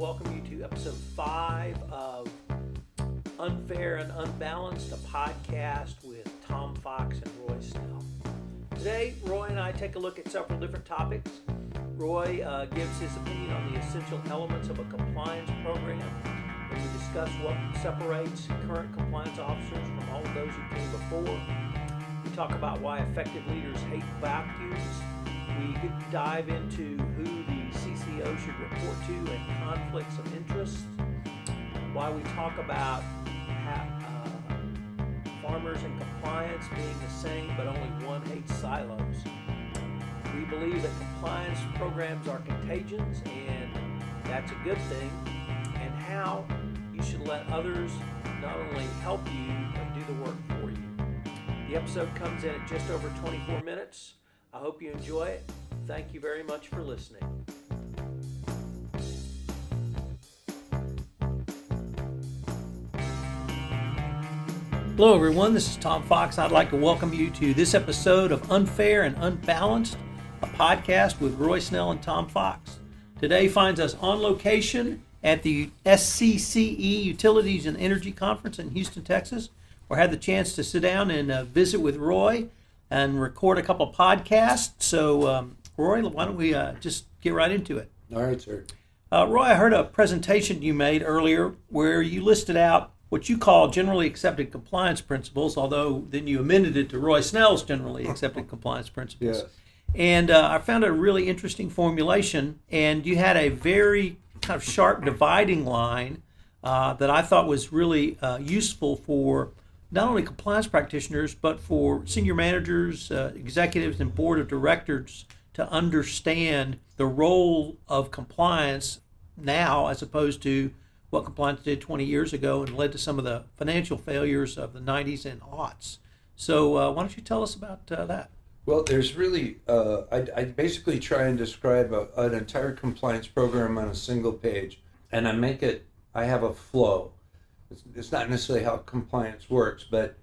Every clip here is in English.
welcome you to episode 5 of Unfair and Unbalanced, a podcast with Tom Fox and Roy Snell. Today, Roy and I take a look at several different topics. Roy gives his opinion on the essential elements of a compliance program, and we discuss what separates current compliance officers from all of those who came before. We talk about why effective leaders hate vacuums. We dive into who the CCO should report to and conflicts of interest. Why we talk about farmers and compliance being the same, but only one hates silos. We believe that compliance programs are contagions, and that's a good thing, and how you should let others not only help you, but do the work for you. The episode comes in at just over 24 minutes. I hope you enjoy it. Thank you very much for listening. Hello everyone, this is Tom Fox. I'd like to welcome you to this episode of Unfair and Unbalanced, a podcast with Roy Snell and Tom Fox. Today finds us on location at the SCCE Utilities and Energy Conference in Houston, Texas. We had the chance to sit down and visit with Roy and record a couple podcasts. So, Roy, why don't we just get right into it? All right, sir. Roy, I heard a presentation you made earlier where you listed out what you call generally accepted compliance principles, although then you amended it to Roy Snell's generally accepted compliance principles. Yes. And I found a really interesting formulation, and you had a very kind of sharp dividing line that I thought was really useful for not only compliance practitioners, but for senior managers, executives, and board of directors to understand the role of compliance now as opposed to what compliance did 20 years ago and led to some of the financial failures of the 90s and aughts. So why don't you tell us about that? Well, there's really, I basically try and describe an entire compliance program on a single page, and I have a flow. It's not necessarily how compliance works, but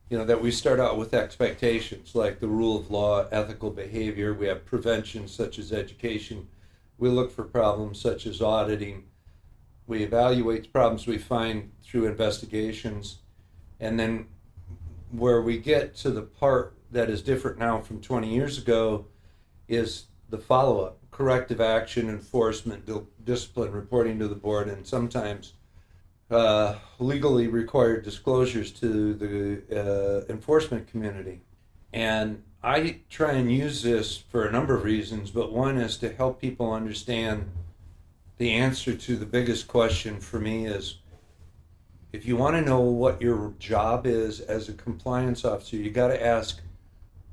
that we start out with expectations like the rule of law, ethical behavior. We have prevention such as education. We look for problems such as auditing. We evaluate problems we find through investigations. And then where we get to the part that is different now from 20 years ago is the follow-up, corrective action, enforcement, discipline, reporting to the board, and sometimes legally required disclosures to the enforcement community. And I try and use this for a number of reasons, but one is to help people understand the answer to the biggest question for me is, if you want to know what your job is as a compliance officer, you got to ask,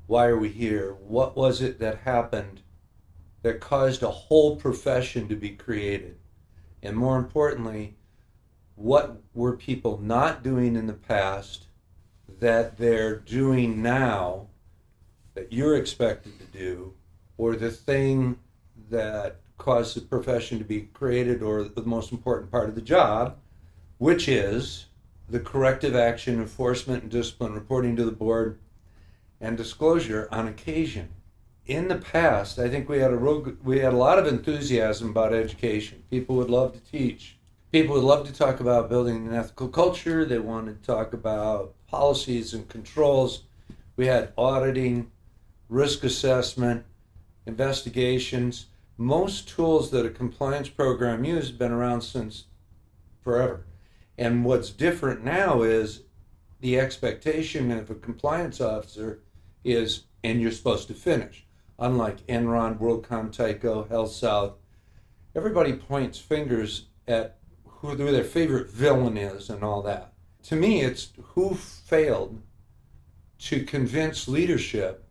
why are we here? What was it that happened that caused a whole profession to be created? And more importantly, what were people not doing in the past that they're doing now that you're expected to do, or the thing that caused the profession to be created, or the most important part of the job, which is the corrective action, enforcement, and discipline, reporting to the board, and disclosure on occasion. In the past, I think we had a lot of enthusiasm about education. People would love to teach. People would love to talk about building an ethical culture. They wanted to talk about policies and controls. We had auditing, risk assessment, investigations. Most tools that a compliance program uses have been around since forever. And what's different now is the expectation of a compliance officer is, and you're supposed to finish. Unlike Enron, WorldCom, Tyco, HealthSouth, everybody points fingers at who their favorite villain is and all that. To me, it's who failed to convince leadership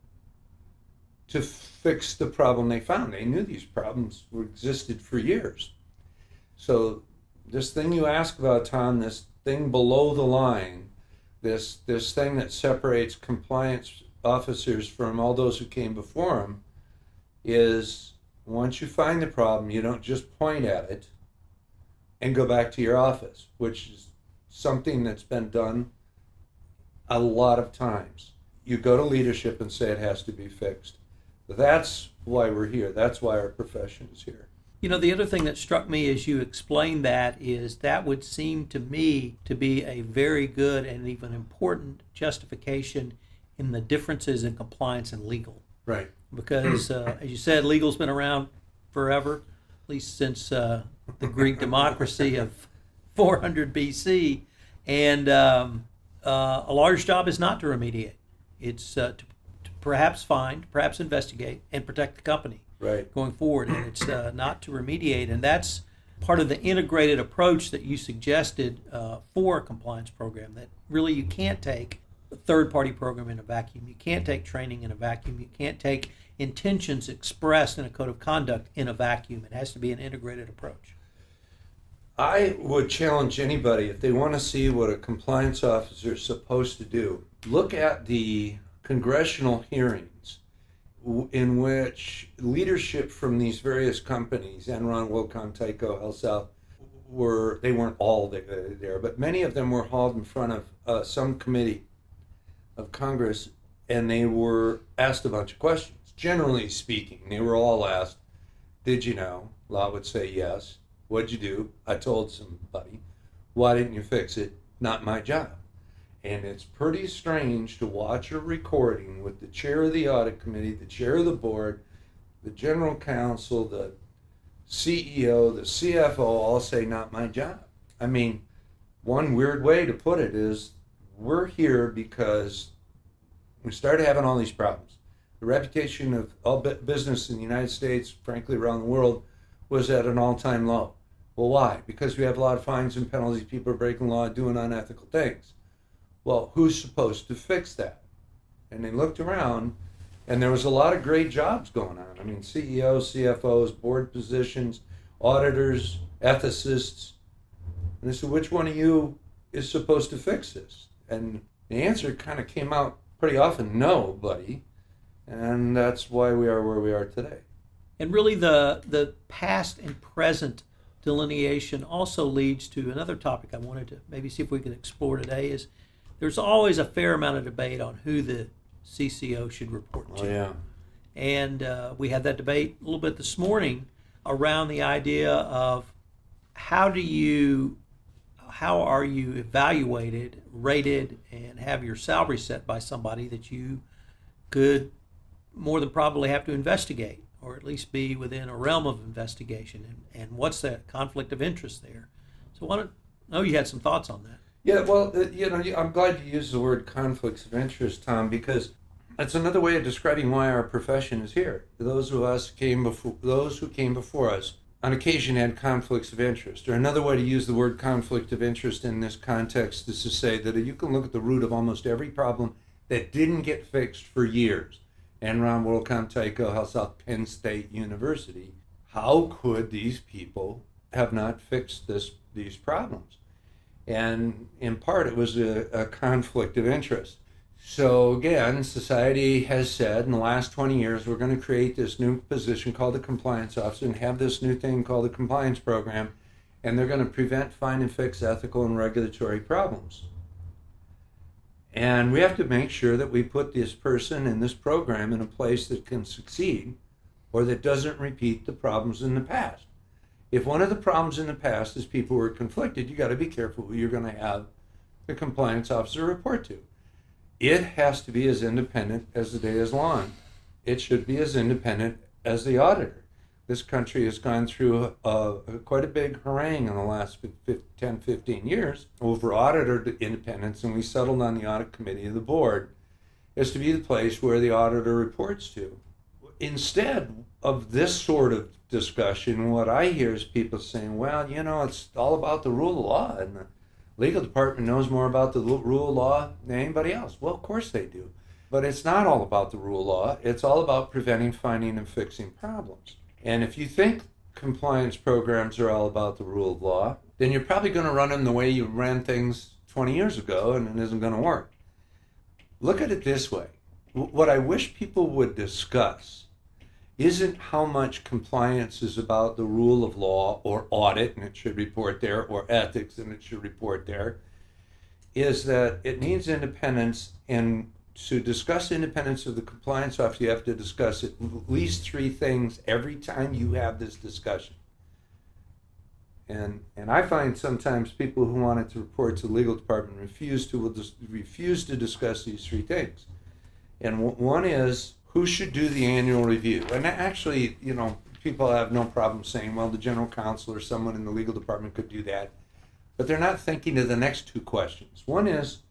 to fix the problem they found. They knew these problems existed for years. So this thing you ask about, Tom, this thing below the line, this thing that separates compliance officers from all those who came before them, is once you find the problem, you don't just point at it and go back to your office, which is something that's been done a lot of times. You go to leadership and say it has to be fixed. That's why we're here. That's why our profession is here. The other thing that struck me as you explained that is that would seem to me to be a very good and even important justification in the differences in compliance and legal. Right. Because, as you said, legal's been around forever, at least since the Greek democracy of 400 BC. And a large job is not to remediate. It's to perhaps find, perhaps investigate, and protect the company. Right. Going forward, and it's not to remediate, and that's part of the integrated approach that you suggested for a compliance program. That really you can't take a third-party program in a vacuum. You can't take training in a vacuum. You can't take intentions expressed in a code of conduct in a vacuum. It has to be an integrated approach. I would challenge anybody, if they want to see what a compliance officer is supposed to do, look at the congressional hearings in which leadership from these various companies, Enron, WorldCom, Tyco, HealthSouth, they weren't all there, but many of them were hauled in front of some committee of Congress, and they were asked a bunch of questions. Generally speaking, they were all asked, did you know? Law would say yes. What'd you do? I told somebody. Why didn't you fix it? Not my job. And it's pretty strange to watch a recording with the chair of the audit committee, the chair of the board, the general counsel, the CEO, the CFO all say, not my job. I mean, one weird way to put it is we're here because we started having all these problems. The reputation of all business in the United States, frankly around the world, was at an all-time low. Well, why? Because we have a lot of fines and penalties, people are breaking law, doing unethical things. Well, who's supposed to fix that? And they looked around, and there was a lot of great jobs going on. I mean, CEOs, CFOs, board positions, auditors, ethicists. And they said, which one of you is supposed to fix this? And the answer kind of came out pretty often, nobody. And that's why we are where we are today. And really the past and present delineation also leads to another topic I wanted to maybe see if we could explore today is there's always a fair amount of debate on who the CCO should report to. Oh, yeah. And we had that debate a little bit this morning around the idea of how are you evaluated, rated, and have your salary set by somebody that you could more than probably have to investigate, or at least be within a realm of investigation, and what's that conflict of interest there? So I know you had some thoughts on that. Yeah, well, I'm glad you used the word conflicts of interest, Tom, because that's another way of describing why our profession is here. Those who came before us on occasion had conflicts of interest. Or another way to use the word conflict of interest in this context is to say that you can look at the root of almost every problem that didn't get fixed for years. Enron, WorldCom, Tyco, HealthSouth, Penn State University. How could these people have not fixed these problems? And in part, it was a conflict of interest. So again, society has said in the last 20 years, we're going to create this new position called the compliance officer and have this new thing called the compliance program, and they're going to prevent, find, and fix ethical and regulatory problems. And we have to make sure that we put this person in this program in a place that can succeed or that doesn't repeat the problems in the past. If one of the problems in the past is people who are conflicted, you got to be careful who you're going to have the compliance officer report to. It has to be as independent as the day is long. It should be as independent as the auditor. This country has gone through quite a big harangue in the last 10, 15 years over auditor independence, and we settled on the audit committee of the board as to be the place where the auditor reports to. Instead of this sort of discussion, what I hear is people saying, well, it's all about the rule of law, and the legal department knows more about the rule of law than anybody else. Well, of course they do. But it's not all about the rule of law. It's all about preventing, finding, and fixing problems. And if you think compliance programs are all about the rule of law, then you're probably going to run them the way you ran things 20 years ago, and it isn't going to work. Look at it this way. What I wish people would discuss isn't how much compliance is about the rule of law or audit, and it should report there, or ethics, and it should report there, is that it needs independence, and to discuss independence of the compliance officer, you have to discuss at least three things every time you have this discussion. And I find sometimes people who wanted to report to the legal department refuse to discuss these three things. And one is, who should do the annual review? And actually, people have no problem saying, well, the general counsel or someone in the legal department could do that. But they're not thinking of the next two questions. One is,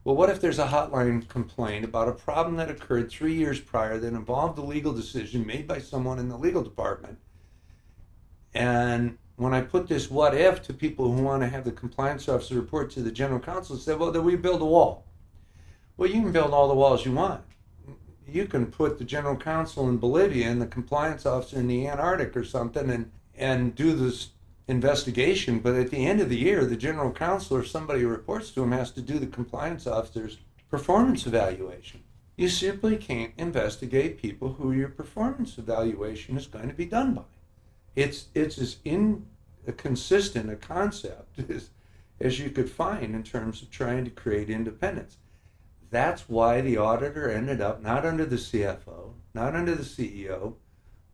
well, what if there's a hotline complaint about a problem that occurred 3 years prior that involved a legal decision made by someone in the legal department? And when I put this what if to people who want to have the compliance officer report to the general counsel, say, well, then we build a wall. Well, you can build all the walls you want. You can put the general counsel in Bolivia and the compliance officer in the Antarctic or something and do this investigation, but at the end of the year, the general counsel or somebody who reports to him has to do the compliance officer's performance evaluation. You simply can't investigate people who your performance evaluation is going to be done by. It's as inconsistent a concept as you could find in terms of trying to create independence. That's why the auditor ended up not under the CFO, not under the CEO,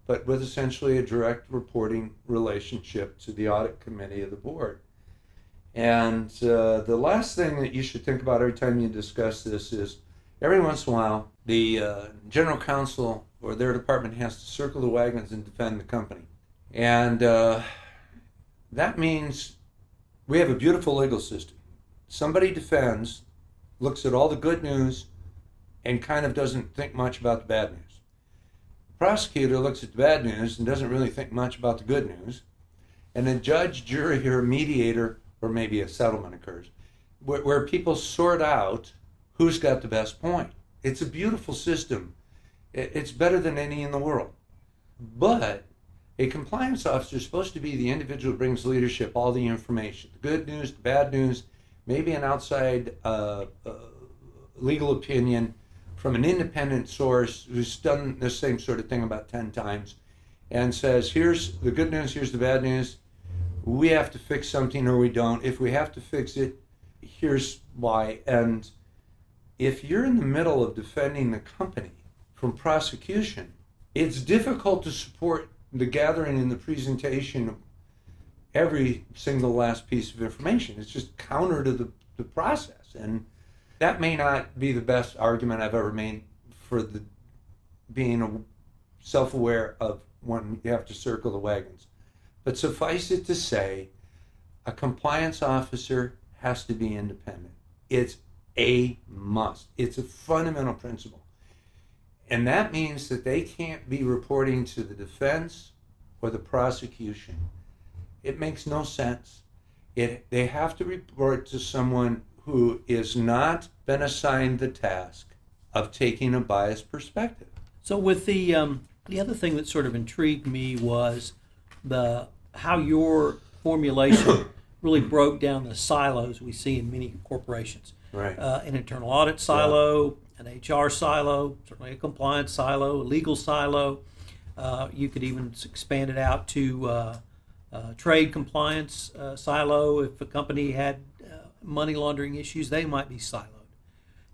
but with essentially a direct reporting relationship to the audit committee of the board. And the last thing that you should think about every time you discuss this is, every once in a while, the general counsel or their department has to circle the wagons and defend the company. And that means we have a beautiful legal system. Somebody defends, looks at all the good news, and kind of doesn't think much about the bad news. The prosecutor looks at the bad news and doesn't really think much about the good news. And then judge, jury, or mediator, or maybe a settlement occurs, where people sort out who's got the best point. It's a beautiful system. It's better than any in the world. But a compliance officer is supposed to be the individual who brings leadership all the information, the good news, the bad news, maybe an outside legal opinion from an independent source who's done the same sort of thing about 10 times and says, here's the good news, here's the bad news. We have to fix something or we don't. If we have to fix it, here's why. And if you're in the middle of defending the company from prosecution, it's difficult to support the gathering and the presentation of every single last piece of information. It's just counter to the process. And that may not be the best argument I've ever made for being self-aware of when you have to circle the wagons. But suffice it to say, a compliance officer has to be independent. It's a must. It's a fundamental principle. And that means that they can't be reporting to the defense or the prosecution. It makes no sense. They have to report to someone who is not been assigned the task of taking a biased perspective. So with the other thing that sort of intrigued me was how your formulation really broke down the silos we see in many corporations. Right. An internal audit silo, an HR silo, certainly a compliance silo, a legal silo. You could even expand it out to trade compliance silo. If a company had money laundering issues, they might be siloed.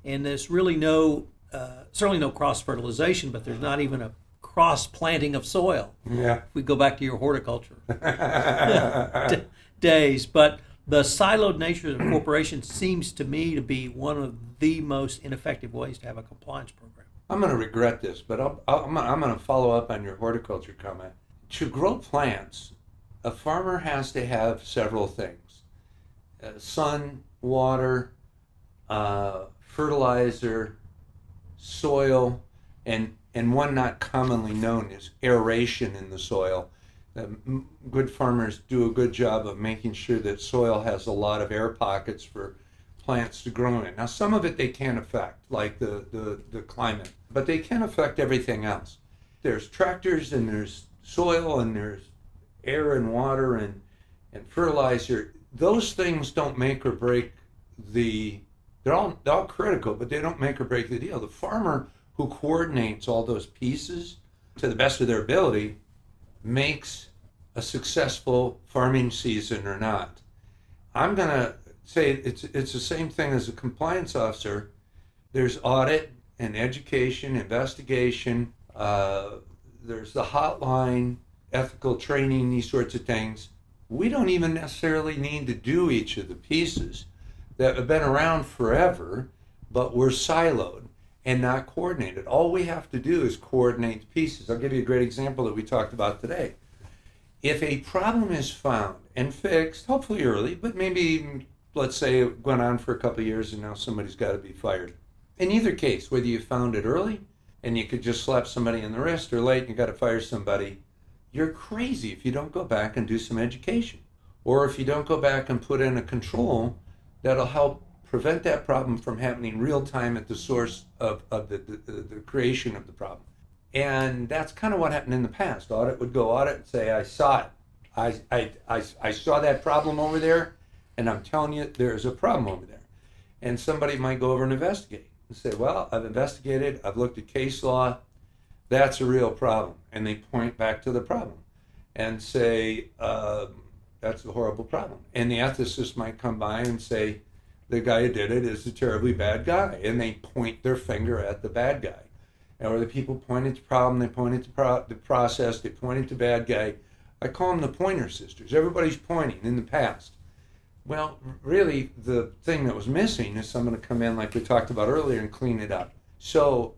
And there's really certainly no cross-fertilization, but there's not even a cross-planting of soil. Yeah. If we go back to your horticulture days. But the siloed nature of corporations seems to me to be one of the most ineffective ways to have a compliance program. I'm going to regret this, but I'm going to follow up on your horticulture comment. To grow plants, a farmer has to have several things. Sun, water, fertilizer, soil, and one not commonly known is aeration in the soil. Good farmers do a good job of making sure that soil has a lot of air pockets for plants to grow in. Now, some of it they can't affect, like the climate, but they can affect everything else. There's tractors and there's soil and there's air and water and fertilizer. Those things don't make or break they're all critical, but they don't make or break the deal. The farmer who coordinates all those pieces to the best of their ability makes a successful farming season or not. I'm going to say it's the same thing as a compliance officer. There's audit and education, investigation, there's the hotline, ethical training, these sorts of things. we don't even necessarily need to do each of the pieces that have been around forever, but we're siloed and not coordinated. All we have to do is coordinate the pieces. I'll give you a great example that we talked about today. If a problem is found and fixed, hopefully early, but maybe, let's say it went on for a couple of years and now somebody's got to be fired. In either case, whether you found it early and you could just slap somebody in the wrist, or late and you got to fire somebody, you're crazy if you don't go back and do some education. Or if you don't go back and put in a control that'll help prevent that problem from happening real time at the source of the creation of the problem. And that's kind of what happened in the past. Audit would go audit and say, I saw it. I saw that problem over there, and I'm telling you there's a problem over there. And somebody might go over and investigate and say, well, I've investigated, I've looked at case law, that's a real problem. And they point back to the problem and say, that's a horrible problem. And the ethicist might come by and say, the guy who did it is a terribly bad guy. And they point their finger at the bad guy. Or the people pointed to problem, they pointed to the process, they pointed to bad guy. I call them the Pointer Sisters. Everybody's pointing in the past. Well, really, the thing that was missing is someone to come in, like we talked about earlier, and clean it up. So,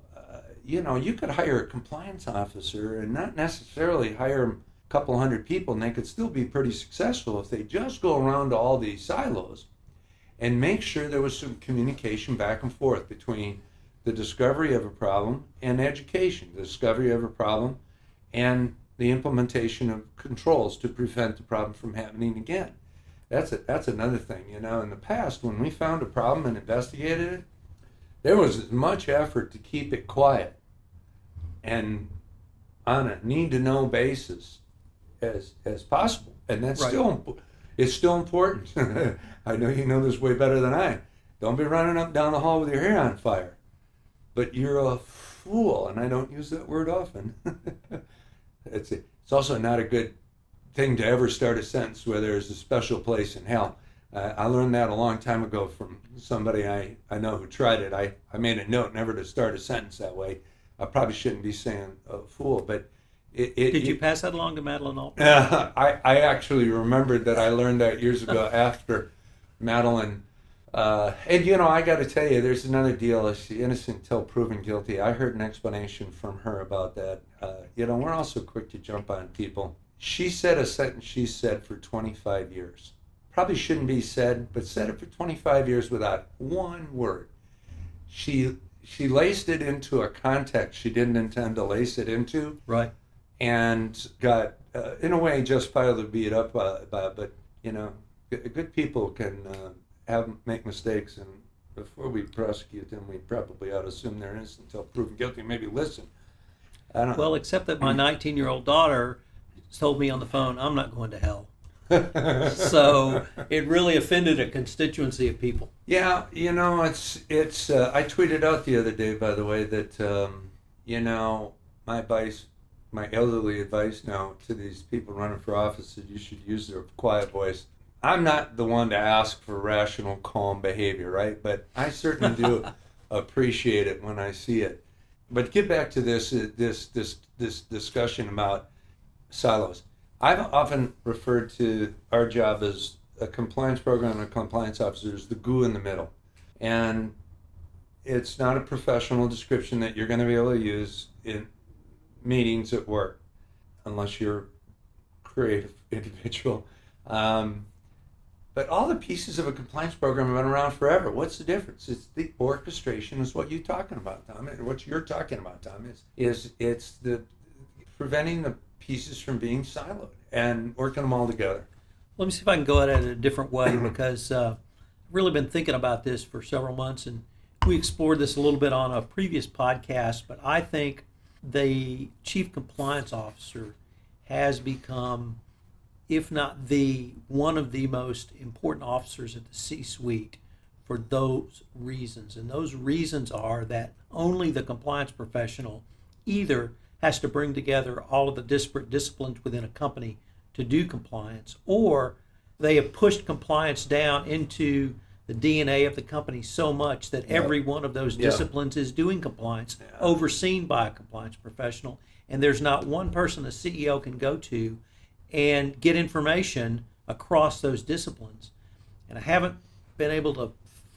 you could hire a compliance officer and not necessarily hire a couple hundred people, and they could still be pretty successful if they just go around to all these silos and make sure there was some communication back and forth between the discovery of a problem and education, the discovery of a problem and the implementation of controls to prevent the problem from happening again. That's another thing. In the past, when we found a problem and investigated it, there was as much effort to keep it quiet and on a need-to-know basis as possible. And that's Right. It's still important. I know you know this way better than I. Don't be running up down the hall with your hair on fire. But you're a fool, and I don't use that word often. It's also not a good thing to ever start a sentence where there's a special place in hell. I learned that a long time ago from somebody I know who tried it. I made a note never to start a sentence that way. I probably shouldn't be saying a fool, but Did you pass that along to Madeline Alter? I actually remembered that I learned that years ago after Madeline. And I got to tell you, there's another deal. Is she innocent until proven guilty? I heard an explanation from her about that. We're also quick to jump on people. She said a sentence she said for 25 years. Probably shouldn't be said, but said it for 25 years without one word. She laced it into a context she didn't intend to lace it into. Right. And got, in a way, justifiably beat up but good people can make mistakes, and before we prosecute them, we probably ought to assume they're innocent until proven guilty. Maybe listen. I don't. Well, except that my 19-year-old daughter told me on the phone, I'm not going to hell. So it really offended a constituency of people. Yeah, it's. I tweeted out the other day, by the way, that my advice, my elderly advice now to these people running for office, is you should use their quiet voice. I'm not the one to ask for rational, calm behavior, right? But I certainly do appreciate it when I see it. But get back to this discussion about silos. I've often referred to our job as a compliance program and a compliance officer as the glue in the middle. And it's not a professional description that you're going to be able to use in meetings at work, unless you're a creative individual. But all the pieces of a compliance program have been around forever. What's the difference? It's the orchestration is what you're talking about, Tom. And what you're talking about, Tom, is it's the preventing the pieces from being siloed and working them all together. Let me see if I can go at it in a different way, because I've really been thinking about this for several months, and we explored this a little bit on a previous podcast, but I think the chief compliance officer has become, if not one of the most important officers at the C-suite for those reasons. And those reasons are that only the compliance professional either has to bring together all of the disparate disciplines within a company to do compliance, or they have pushed compliance down into the DNA of the company so much that every one of those disciplines is doing compliance, overseen by a compliance professional, and there's not one person the CEO can go to and get information across those disciplines. And I haven't been able to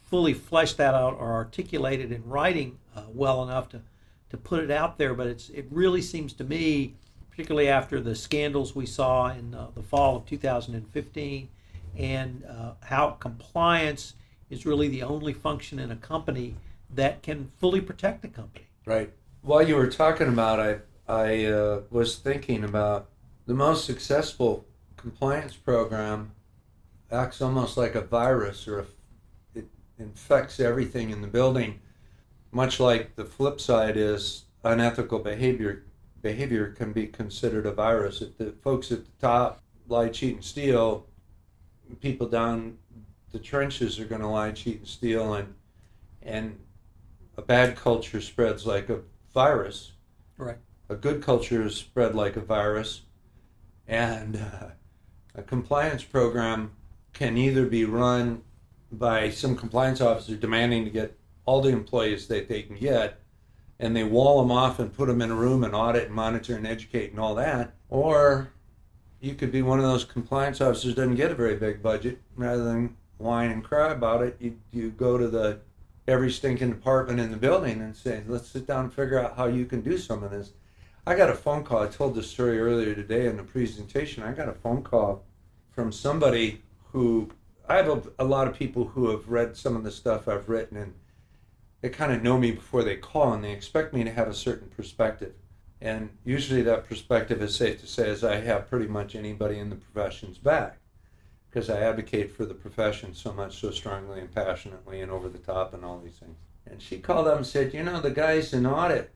fully flesh that out or articulate it in writing well enough to put it out there, but it really seems to me, particularly after the scandals we saw in the fall of 2015, and how compliance is really the only function in a company that can fully protect the company. Right. While you were talking about it, I was thinking about the most successful compliance program acts almost like a virus, or it infects everything in the building, much like the flip side is unethical behavior. Behavior can be considered a virus. If the folks at the top lie, cheat, and steal, people down the trenches are going to lie, cheat, and steal, and a bad culture spreads like a virus. Right. A good culture is spread like a virus, and a compliance program can either be run by some compliance officer demanding to get all the employees that they can get, and they wall them off and put them in a room and audit and monitor and educate and all that, or you could be one of those compliance officers who doesn't get a very big budget. Rather than whine and cry about it, you go to every stinking department in the building and say, let's sit down and figure out how you can do some of this. I got a phone call. I told this story earlier today in the presentation. I got a phone call from somebody who, I have a lot of people who have read some of the stuff I've written, and they kind of know me before they call, and they expect me to have a certain perspective. And usually that perspective is safe to say is I have pretty much anybody in the profession's back, because I advocate for the profession so much, so strongly and passionately and over the top and all these things. And she called up and said, the guys in audit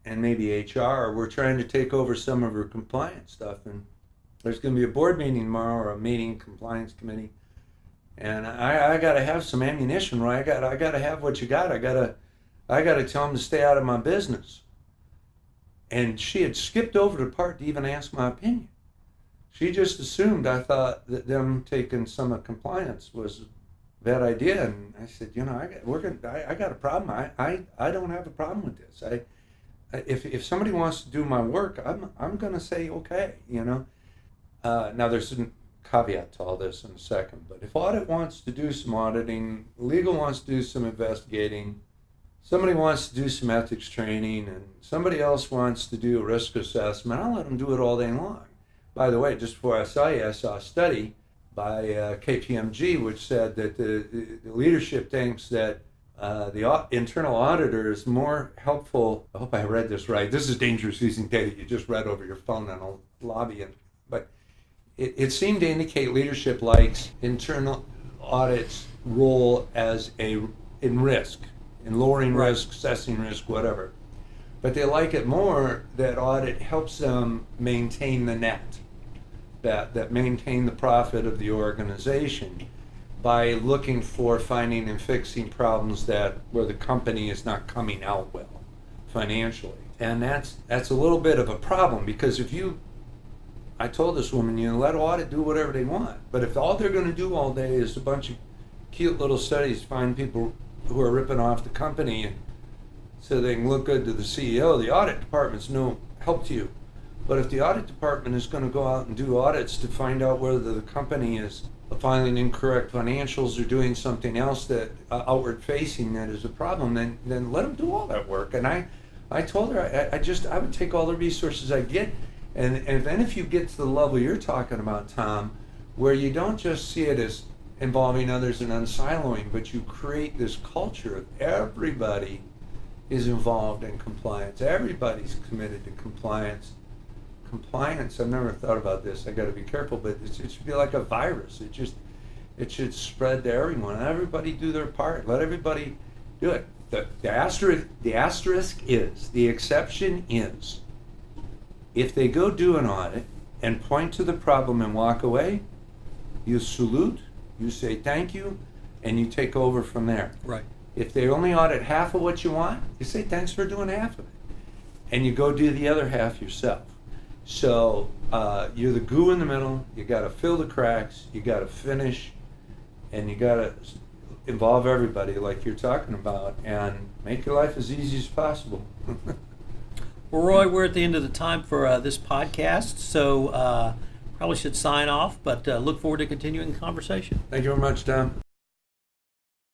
and maybe HR were trying to take over some of her compliance stuff, and there's going to be a board meeting tomorrow, or a meeting, compliance committee, and I got to have some ammunition, right? I got to have what you got. I got to tell them to stay out of my business. And she had skipped over the part to even ask my opinion. She just assumed I thought that them taking some of compliance was a bad idea, and I said, I got a problem. I don't have a problem with this. If somebody wants to do my work, I'm going to say okay. Now there's a caveat to all this in a second, but if audit wants to do some auditing, legal wants to do some investigating, somebody wants to do some ethics training, and somebody else wants to do a risk assessment, I'll let them do it all day long. By the way, just before I saw you, I saw a study by KPMG which said that the leadership thinks that the internal auditor is more helpful. I hope I read this right. This is dangerous using data you just read over your phone in a lobby, but it seemed to indicate leadership likes internal audit's role as in risk, in lowering risk, assessing risk, whatever. But they like it more that audit helps them maintain the net, that maintain the profit of the organization by looking for finding and fixing problems where the company is not coming out well financially. And that's a little bit of a problem, because I told this woman, let audit do whatever they want, but if all they're going to do all day is a bunch of cute little studies, find people who are ripping off the company so they can look good to the CEO, the audit department's no help to you. But if the audit department is going to go out and do audits to find out whether the company is filing incorrect financials or doing something else that outward facing that is a problem, then let them do all that work. And I told her I would take all the resources I get. And then if you get to the level you're talking about, Tom, where you don't just see it as involving others and unsiloing, but you create this culture of everybody is involved in compliance. Everybody's committed to compliance. Compliance, I've never thought about this, I got to be careful, but it should be like a virus. It should spread to everyone. Everybody do their part. Let everybody do it. The asterisk is, the exception is, if they go do an audit and point to the problem and walk away, you salute, you say thank you, and you take over from there. Right. If they only audit half of what you want, you say thanks for doing half of it, and you go do the other half yourself. So you're the glue in the middle. You got to fill the cracks. You got to finish, and you got to involve everybody like you're talking about, and make your life as easy as possible. Well, Roy, we're at the end of the time for this podcast, so probably should sign off, but look forward to continuing the conversation. Thank you very much, Tom.